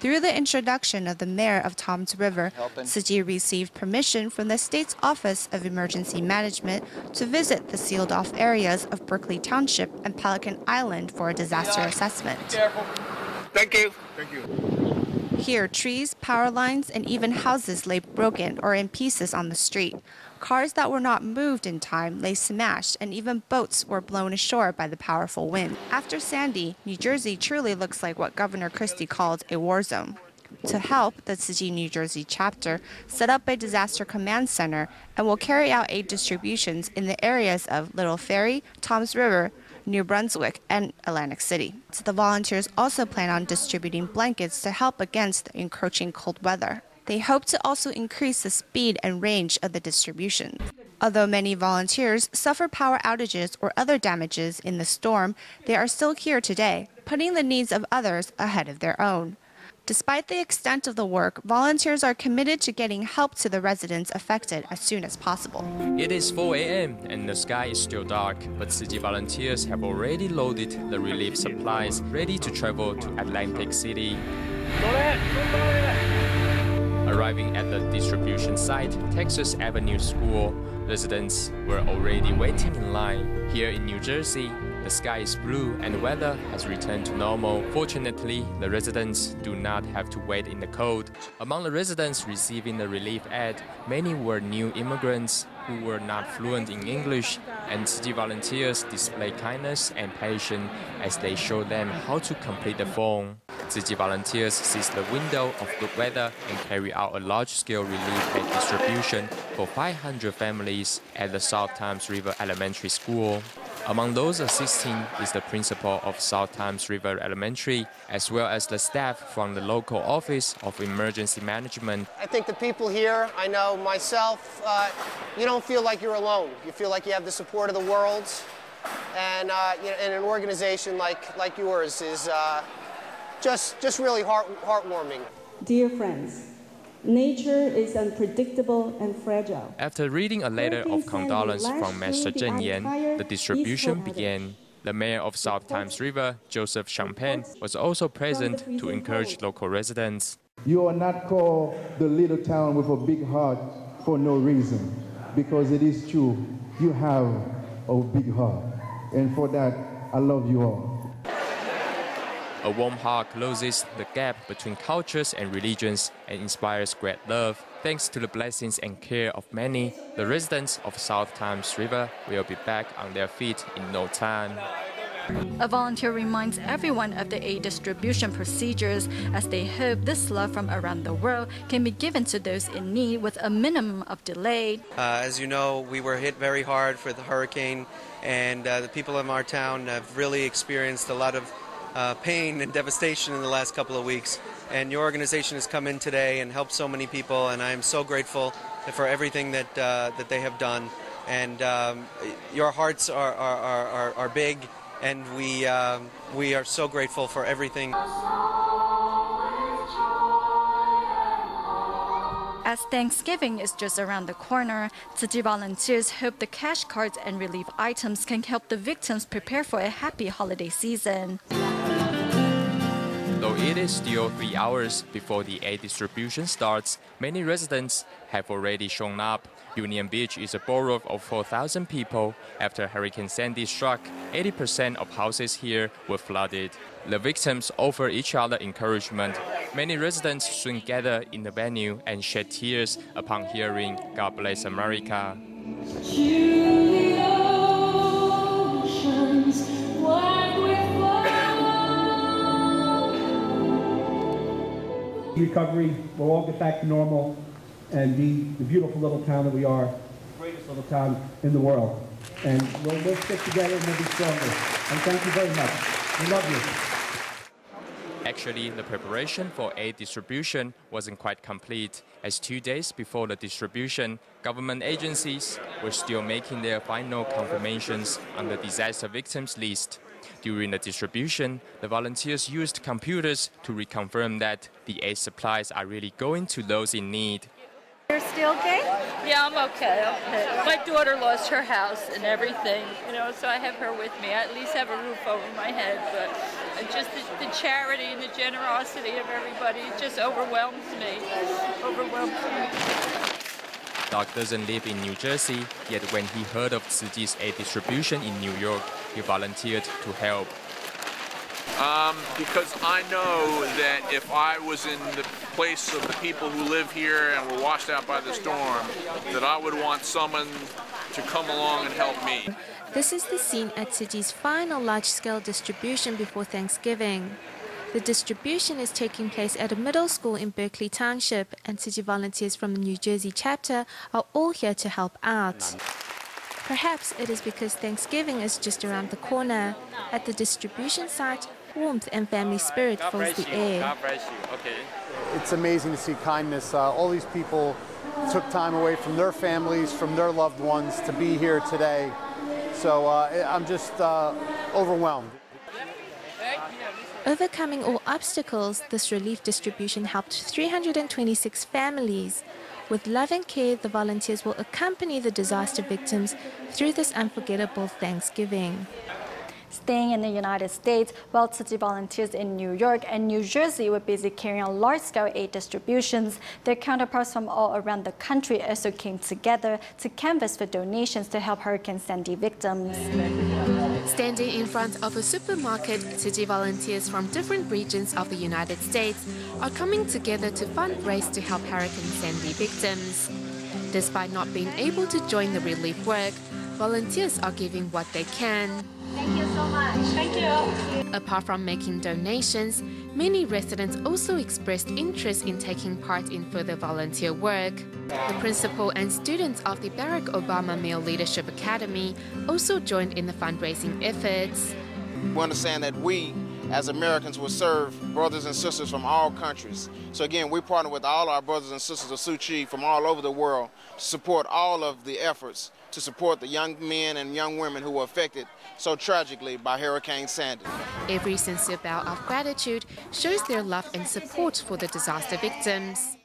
Through the introduction of the mayor of Toms River, Tzu Chi received permission from the state's Office of Emergency Management to visit the sealed-off areas of Berkeley Township and Pelican Island for a disaster assessment. Thank you. Thank you. Here, trees, power lines, and even houses lay broken or in pieces on the street. Cars that were not moved in time lay smashed, and even boats were blown ashore by the powerful wind. After Sandy, New Jersey truly looks like what Governor Christie called a war zone. To help, the Tzu Chi New Jersey chapter set up a disaster command center and will carry out aid distributions in the areas of Little Ferry, Toms River, New Brunswick, and Atlantic City. So the volunteers also plan on distributing blankets to help against the encroaching cold weather. They hope to also increase the speed and range of the distribution. Although many volunteers suffer power outages or other damages in the storm, they are still here today, putting the needs of others ahead of their own. Despite the extent of the work, volunteers are committed to getting help to the residents affected as soon as possible. It is 4 a.m. and the sky is still dark, but Tzu Chi volunteers have already loaded the relief supplies, ready to travel to Atlantic City. Arriving at the distribution site, Texas Avenue School, residents were already waiting in line. Here in New Jersey, the sky is blue and the weather has returned to normal. Fortunately, the residents do not have to wait in the cold. Among the residents receiving the relief aid, many were new immigrants who were not fluent in English, and Tzu Chi volunteers display kindness and patience as they show them how to complete the form. Tzu Chi volunteers seize the window of good weather and carry out a large-scale relief aid distribution for 500 families at the South Toms River Elementary School. Among those assisting is the principal of South Toms River Elementary, as well as the staff from the local Office of Emergency Management. I think the people here, I know myself, you don't feel like you're alone. You feel like you have the support of the world, and, and an organization like yours is just really heartwarming. Dear friends, nature is unpredictable and fragile. After reading a letter of condolence from Master Zheng Yan, the distribution began. The mayor of South Toms River, Joseph Champagne, was also present to encourage local residents. You are not called the little town with a big heart for no reason, because it is true, you have a big heart. And for that, I love you all. A warm heart closes the gap between cultures and religions and inspires great love. Thanks to the blessings and care of many, the residents of South Toms River will be back on their feet in no time. A volunteer reminds everyone of the aid distribution procedures as they hope this love from around the world can be given to those in need with a minimum of delay. As you know, we were hit very hard for the hurricane, and the people of our town have really experienced a lot of pain and devastation in the last couple of weeks. And your organization has come in today and helped so many people, and I am so grateful for everything that they have done. And your hearts are big, and we are so grateful for everything. As Thanksgiving is just around the corner, Tzu Chi volunteers hope the cash cards and relief items can help the victims prepare for a happy holiday season. Though it is still 3 hours before the aid distribution starts, many residents have already shown up. Union Beach is a borough of 4,000 people. After Hurricane Sandy struck, 80% of houses here were flooded. The victims offer each other encouragement. Many residents soon gather in the venue and shed tears upon hearing "God Bless America." Recovery, we'll all get back to normal and be the beautiful little town that we are, the greatest little town in the world. And we'll stick together and we'll be stronger. And thank you very much. We love you. Actually, the preparation for aid distribution wasn't quite complete, as 2 days before the distribution, government agencies were still making their final confirmations on the disaster victims list. During the distribution, the volunteers used computers to reconfirm that the aid supplies are really going to those in need. You're still okay? Yeah, I'm okay. My daughter lost her house and everything, so I have her with me. I at least have a roof over my head, but just the charity and the generosity of everybody. It just overwhelms me. Doug doesn't live in New Jersey, yet when he heard of Tzu Ji's aid distribution in New York, he volunteered to help. Because I know that if I was in the place of the people who live here and were washed out by the storm, that I would want someone to come along and help me. This is the scene at Tzu Ji's final large-scale distribution before Thanksgiving. The distribution is taking place at a middle school in Berkeley Township, and Tzu Ji volunteers from the New Jersey chapter are all here to help out. Perhaps it is because Thanksgiving is just around the corner. At the distribution site, warmth and family spirit fills the air. God bless you. Okay. It's amazing to see kindness. All these people took time away from their families, from their loved ones to be here today. So I'm just overwhelmed. Overcoming all obstacles, this relief distribution helped 326 families. With love and care, the volunteers will accompany the disaster victims through this unforgettable Thanksgiving. Staying in the United States, while Tzu Ji volunteers in New York and New Jersey were busy carrying out large-scale aid distributions, their counterparts from all around the country also came together to canvass for donations to help Hurricane Sandy victims. Standing in front of a supermarket, Tzu Ji volunteers from different regions of the United States are coming together to fundraise to help Hurricane Sandy victims. Despite not being able to join the relief work, volunteers are giving what they can. Thank you so much. Thank you. Apart from making donations, many residents also expressed interest in taking part in further volunteer work. The principal and students of the Barack Obama Male Leadership Academy also joined in the fundraising efforts. We understand that we, as Americans, will serve brothers and sisters from all countries. So again, we partner with all our brothers and sisters of Tzu Chi from all over the world to support all of the efforts to support the young men and young women who were affected so tragically by Hurricane Sandy. Every sincere bow of gratitude shows their love and support for the disaster victims.